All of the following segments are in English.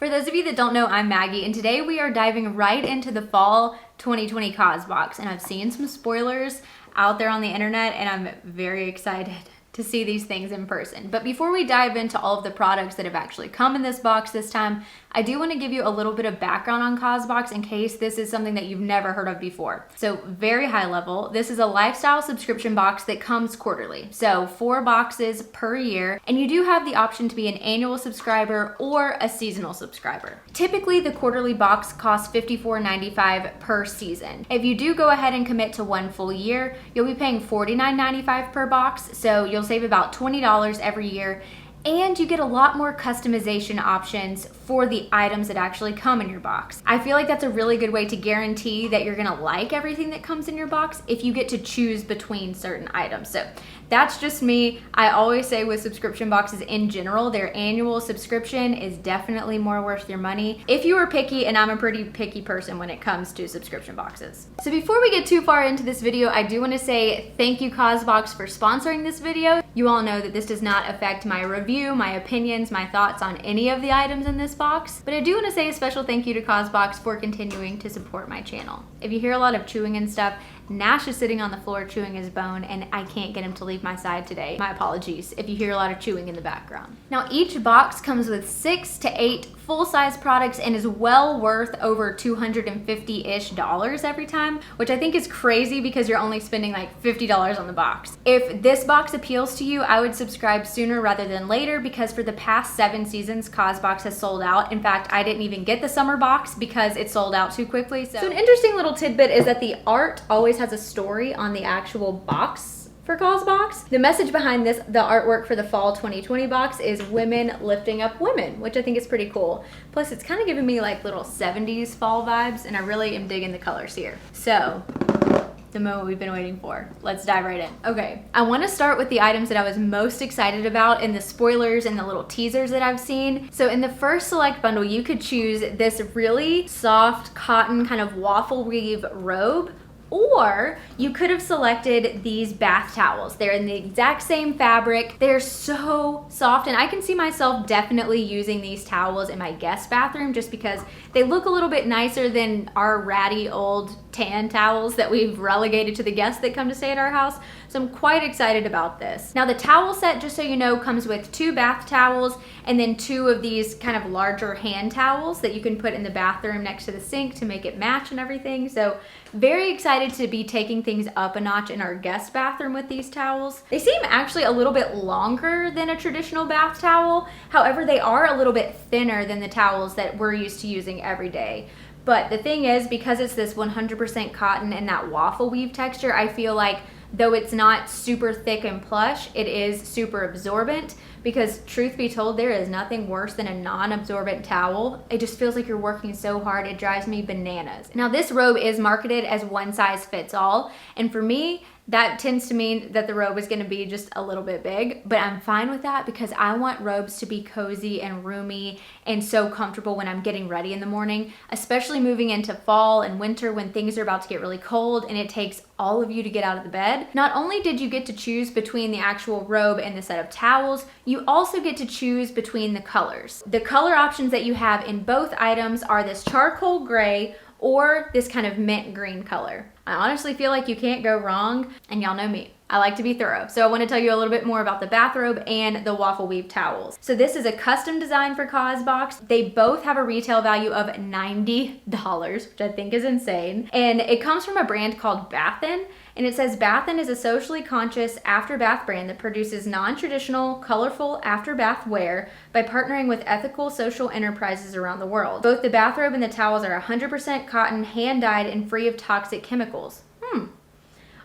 For those of you that don't know, I'm Maggie, and today we are diving right into the fall 2020 Causebox, and I've seen some spoilers out there on the internet, and I'm very excited to see these things in person. But before we dive into all of the products that have actually come in this box this time, I do want to give you a little bit of background on Causebox in case this is something that you've never heard of before. So very high level, this is a lifestyle subscription box that comes quarterly. So 4 boxes per year, and you do have the option to be an annual subscriber or a seasonal subscriber. Typically, the quarterly box costs $54.95 per season. If you do go ahead and commit to 1 full year, you'll be paying $49.95 per box, so you'll save about $20 every year, and you get a lot more customization options for the items that actually come in your box. I feel like that's a really good way to guarantee that you're gonna like everything that comes in your box if you get to choose between certain items. So that's just me. I always say with subscription boxes in general, their annual subscription is definitely more worth your money if you are picky, and I'm a pretty picky person when it comes to subscription boxes. So before we get too far into this video, I do want to say thank you Causebox for sponsoring this video. You all know that this does not affect my review, my opinions, my thoughts on any of the items in this box, but I do want to say a special thank you to Causebox for continuing to support my channel. If you hear a lot of chewing and stuff, Nash is sitting on the floor chewing his bone, and I can't get him to leave my side today. My apologies if you hear a lot of chewing in the background. Now, each box comes with 6 to 8 full-size products and is well worth over $250-ish every time, which I think is crazy because you're only spending like $50 on the box. If this box appeals to you, I would subscribe sooner rather than later, because for the past 7 seasons, Causebox has sold out. In fact, I didn't even get the summer box because it sold out too quickly. So an interesting little tidbit is that the art always has a story on the actual box for Causebox. The message behind this, the artwork for the fall 2020 box, is women lifting up women, which I think is pretty cool. Plus, it's kind of giving me like little 70s fall vibes, and I really am digging the colors here. So, the moment we've been waiting for. Let's dive right in. Okay, I want to start with the items that I was most excited about in the spoilers and the little teasers that I've seen. So in the first select bundle, you could choose this really soft cotton kind of waffle weave robe, or you could have selected these bath towels. They're in the exact same fabric. They're so soft, and I can see myself definitely using these towels in my guest bathroom just because they look a little bit nicer than our ratty old tan towels that we've relegated to the guests that come to stay at our house. So I'm quite excited about this. Now the towel set, just so you know, comes with 2 bath towels and then 2 of these kind of larger hand towels that you can put in the bathroom next to the sink to make it match and everything. So very excited to be taking things up a notch in our guest bathroom with these towels. They seem actually a little bit longer than a traditional bath towel. However, they are a little bit thinner than the towels that we're used to using every day. But the thing is, because it's this 100% cotton and that waffle weave texture, I feel like though it's not super thick and plush, it is super absorbent, because truth be told, there is nothing worse than a non-absorbent towel. It just feels like you're working so hard, it drives me bananas. Now this robe is marketed as one size fits all, and for me, that tends to mean that the robe is gonna be just a little bit big, but I'm fine with that because I want robes to be cozy and roomy and so comfortable when I'm getting ready in the morning, especially moving into fall and winter when things are about to get really cold and it takes all of you to get out of the bed. Not only did you get to choose between the actual robe and the set of towels, you also get to choose between the colors. The color options that you have in both items are this charcoal gray or this kind of mint green color. I honestly feel like you can't go wrong, and y'all know me. I like to be thorough. So I want to tell you a little bit more about the bathrobe and the waffle weave towels. So this is a custom design for Causebox. They both have a retail value of $90, which I think is insane. And it comes from a brand called Bathin. And it says Bathin is a socially conscious after bath brand that produces non-traditional, colorful after bath wear by partnering with ethical social enterprises around the world. Both the bathrobe and the towels are 100% cotton, hand-dyed, and free of toxic chemicals.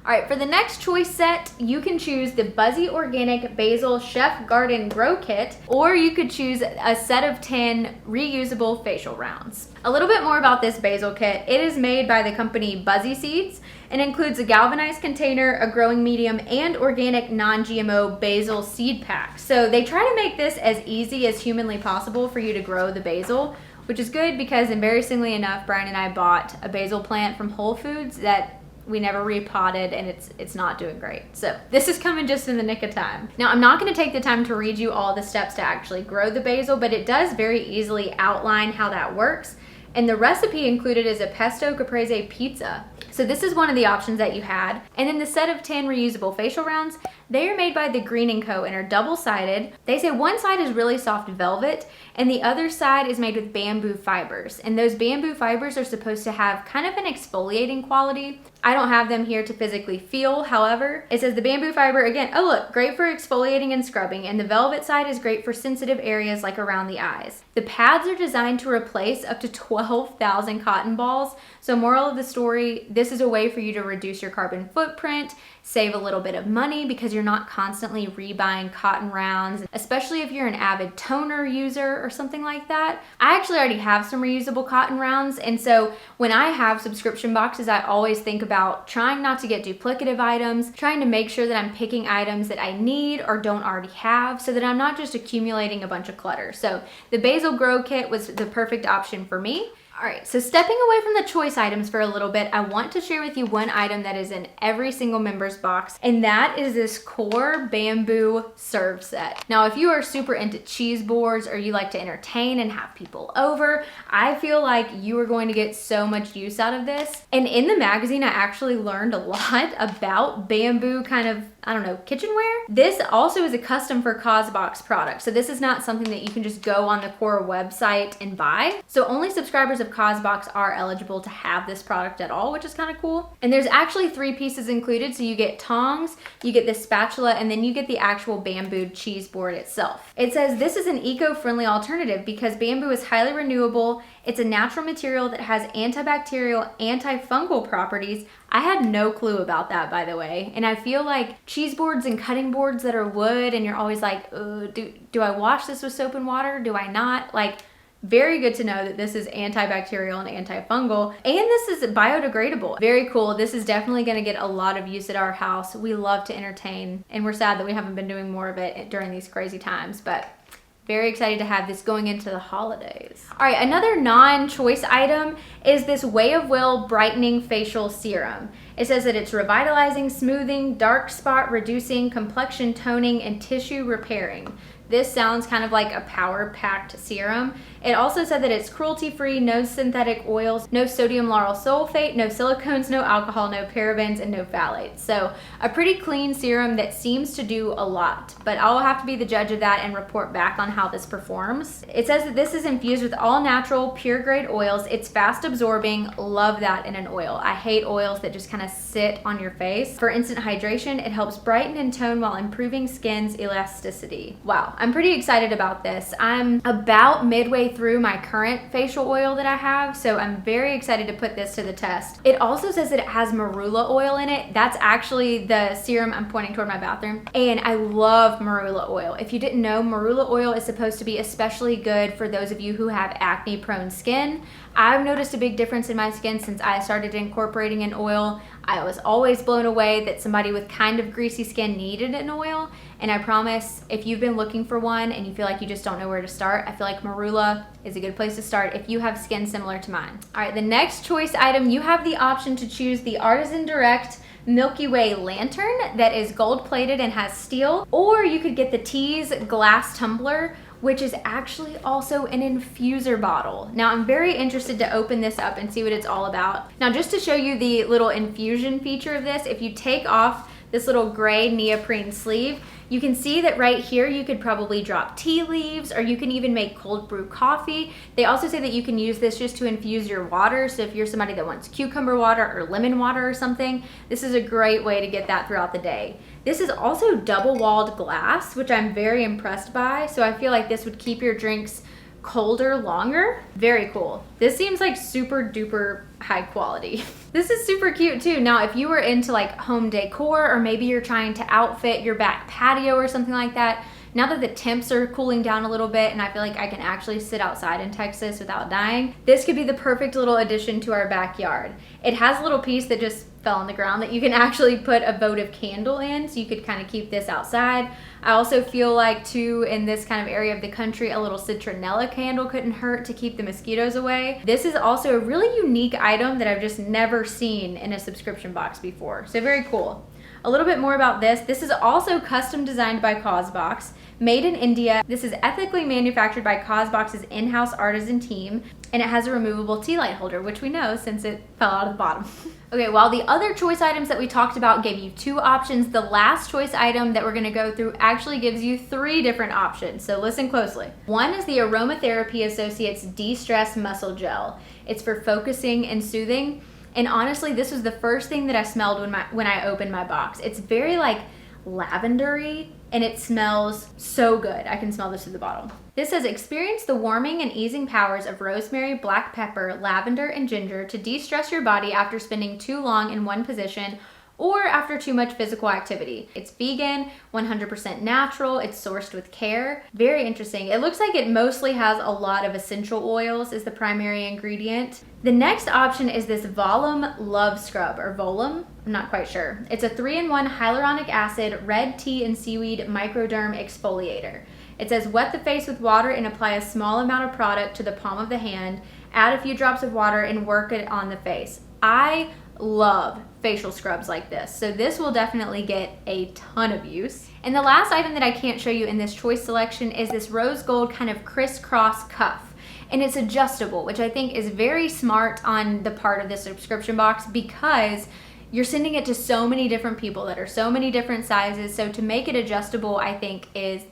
All right, for the next choice set, you can choose the Buzzy Organic Basil Chef Garden Grow Kit, or you could choose a set of 10 reusable facial rounds. A little bit more about this basil kit. It is made by the company Buzzy Seeds and includes a galvanized container, a growing medium, and organic non-GMO basil seed pack. So they try to make this as easy as humanly possible for you to grow the basil, which is good because, embarrassingly enough, Brian and I bought a basil plant from Whole Foods that we never repotted, and it's not doing great. So this is coming just in the nick of time. Now, I'm not going to take the time to read you all the steps to actually grow the basil, but it does very easily outline how that works. And the recipe included is a pesto caprese pizza. So this is one of the options that you had. And in the set of 10 reusable facial rounds, they are made by the Green & Co. and are double-sided. They say one side is really soft velvet and the other side is made with bamboo fibers. And those bamboo fibers are supposed to have kind of an exfoliating quality. I don't have them here to physically feel. However, it says the bamboo fiber, again, oh look, great for exfoliating and scrubbing. And the velvet side is great for sensitive areas like around the eyes. The pads are designed to replace up to 12,000 cotton balls. So moral of the story, this is a way for you to reduce your carbon footprint, save a little bit of money because you're not constantly rebuying cotton rounds, especially if you're an avid toner user or something like that. I actually already have some reusable cotton rounds, and so when I have subscription boxes, I always think about trying not to get duplicative items, trying to make sure that I'm picking items that I need or don't already have so that I'm not just accumulating a bunch of clutter. So the Basil Grow Kit was the perfect option for me. All right, so stepping away from the choice items for a little bit, I want to share with you one item that is in every single member's box, and that is this core bamboo serve set. Now, if you are super into cheese boards or you like to entertain and have people over, I feel like you are going to get so much use out of this. And in the magazine, I actually learned a lot about bamboo kind of, I don't know, kitchenware. This also is a custom for Causebox product. So this is not something that you can just go on the core website and buy. So only subscribers of Causebox are eligible to have this product at all, which is kind of cool. And there's actually 3 pieces included. So you get tongs, you get this spatula, and then you get the actual bamboo cheese board itself. It says this is an eco-friendly alternative because bamboo is highly renewable. It's a natural material that has antibacterial, antifungal properties. I had no clue about that, by the way. And I feel like cheese boards and cutting boards that are wood and you're always like, do I wash this with soap and water? Do I not? Like, very good to know that this is antibacterial and antifungal, and this is biodegradable. Very cool. This is definitely going to get a lot of use at our house. We love to entertain, and we're sad that we haven't been doing more of it during these crazy times, but very excited to have this going into the holidays. All right, another non-choice item is this Way of Will Brightening Facial Serum. It says that it's revitalizing, smoothing, dark spot reducing, complexion toning, and tissue repairing. This sounds kind of like a power-packed serum. It also said that it's cruelty-free, no synthetic oils, no sodium lauryl sulfate, no silicones, no alcohol, no parabens, and no phthalates. So a pretty clean serum that seems to do a lot, but I'll have to be the judge of that and report back on how this performs. It says that this is infused with all natural, pure-grade oils. It's fast absorbing. Love that in an oil. I hate oils that just kind of sit on your face. For instant hydration, it helps brighten and tone while improving skin's elasticity. Wow. I'm pretty excited about this. I'm about midway through my current facial oil that I have, so I'm very excited to put this to the test. It also says that it has marula oil in it. That's actually the serum I'm pointing toward my bathroom, and I love marula oil. If you didn't know, marula oil is supposed to be especially good for those of you who have acne-prone skin. I've noticed a big difference in my skin since I started incorporating an oil. I was always blown away that somebody with kind of greasy skin needed an oil, and I promise if you've been looking for one and you feel like you just don't know where to start, I feel like marula is a good place to start if you have skin similar to mine. All right, the next choice item, you have the option to choose the Artisan Direct Milky Way lantern that is gold plated and has steel, or you could get the Tease glass tumbler, which is actually also an infuser bottle. Now I'm very interested to open this up and see what it's all about. Now just to show you the little infusion feature of this, if you take off this little gray neoprene sleeve, you can see that right here you could probably drop tea leaves, or you can even make cold brew coffee. They also say that you can use this just to infuse your water. So if you're somebody that wants cucumber water or lemon water or something, this is a great way to get that throughout the day. This is also double-walled glass, which I'm very impressed by. So I feel like this would keep your drinks colder longer. Very cool. This seems like super duper high quality. This is super cute too. Now, if you were into like home decor, or maybe you're trying to outfit your back patio or something like that, now that the temps are cooling down a little bit and I feel like I can actually sit outside in Texas without dying, this could be the perfect little addition to our backyard. It has a little piece that just fell on the ground, that you can actually put a votive candle in, so you could kind of keep this outside. I also feel like too, in this kind of area of the country, a little citronella candle couldn't hurt to keep the mosquitoes away. This is also a really unique item that I've just never seen in a subscription box before, so very cool. A little bit more about this. This is also custom designed by Causebox, made in India. This is ethically manufactured by Causebox's in-house artisan team, and it has a removable tea light holder, which we know since it fell out of the bottom. Okay, while the other choice items that we talked about gave you 2 options, the last choice item that we're gonna go through actually gives you 3 different options, so listen closely. One is the Aromatherapy Associates De-Stress Muscle Gel. It's for focusing and soothing. And honestly, this was the first thing that I smelled when I opened my box. It's very like lavendery, and it smells so good. I can smell this through the bottle. This says, experience the warming and easing powers of rosemary, black pepper, lavender, and ginger to de-stress your body after spending too long in one position or after too much physical activity. It's vegan, 100% natural, it's sourced with care. Very interesting. It looks like it mostly has a lot of essential oils as the primary ingredient. The next option is this Volum Love Scrub, or Volum, I'm not quite sure. It's a 3-in-1 hyaluronic acid, red tea, and seaweed microderm exfoliator. It says, wet the face with water and apply a small amount of product to the palm of the hand, add a few drops of water and work it on the face. I love facial scrubs like this, so this will definitely get a ton of use. And the last item that I can't show you in this choice selection is this rose gold kind of crisscross cuff, and it's adjustable, which I think is very smart on the part of the subscription box, because you're sending it to so many different people that are so many different sizes, so to make it adjustable I think is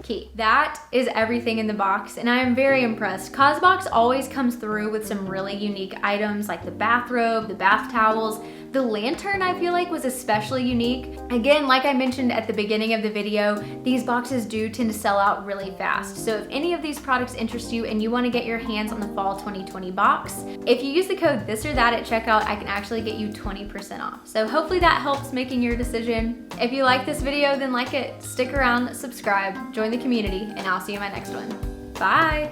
key. That is everything in the box, and I am very impressed. Causebox always comes through with some really unique items like the bathrobe, the bath towels. The lantern I feel like was especially unique. Again, like I mentioned at the beginning of the video, these boxes do tend to sell out really fast. So if any of these products interest you and you want to get your hands on the fall 2020 box, if you use the code this or that at checkout, I can actually get you 20% off. So hopefully that helps making your decision. If you like this video, then like it, stick around, subscribe, join the community, and I'll see you in my next one. Bye.